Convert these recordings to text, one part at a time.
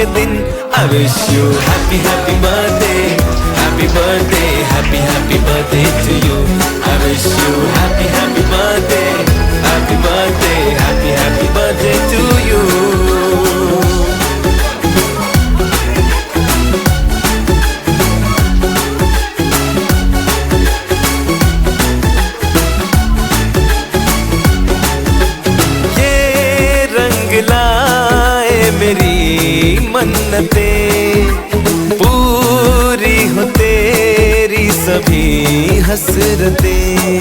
के दिन। I wish you happy happy birthday, happy birthday, happy happy birthday to you. I wish you happy happy birthday, happy birthday, happy happy birthday to you. मेरी मन्नतें पूरी हो तेरी सभी हसरतें,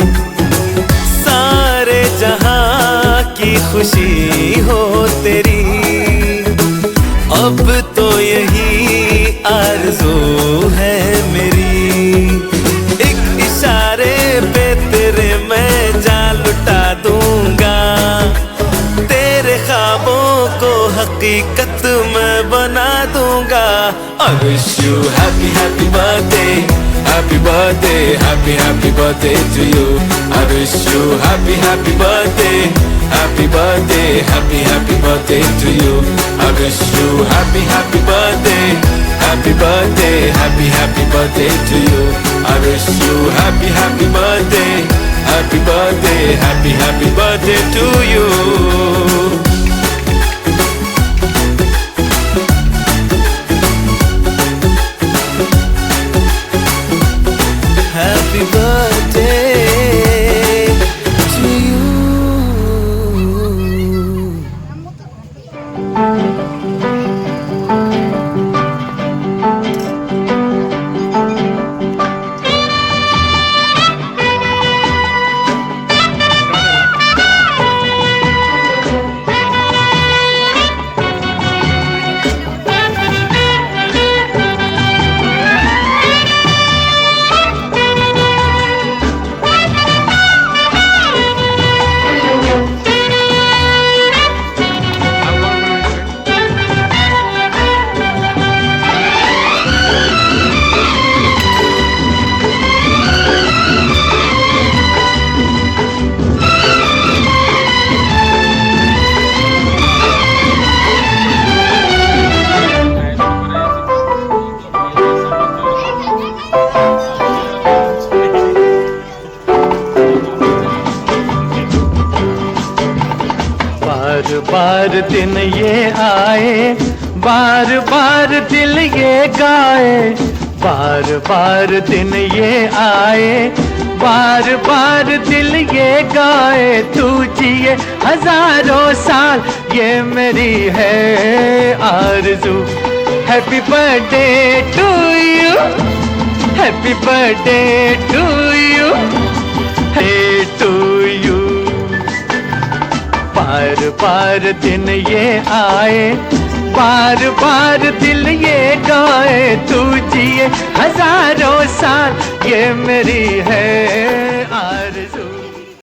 सारे जहां की खुशी हो तेरी। अब तो यही आरज़ू है मेरी, एक इशारे पे तेरे मैं जान लुटा दूंगा, तेरे ख्वाबों को हकीकत मैं बना दूंगा। I wish you happy happy birthday, happy birthday, happy happy birthday to you. I wish you happy happy birthday, happy birthday, happy happy birthday to you. I wish you happy happy birthday, happy birthday, happy happy birthday to you. I wish you happy happy birthday, happy birthday, happy happy birthday to you. Happy birthday to you. बार दिन ये आए, बार बार दिल ये गाए, बार बार दिन ये आए, बार बार दिल ये गाए। तू जिए हजारों साल ये मेरी है आरज़ू। Happy birthday to you, happy birthday to you, हे टू यू। बार बार दिन ये आए, बार बार दिल ये गाए। तू जिए हजारों साल ये मेरी है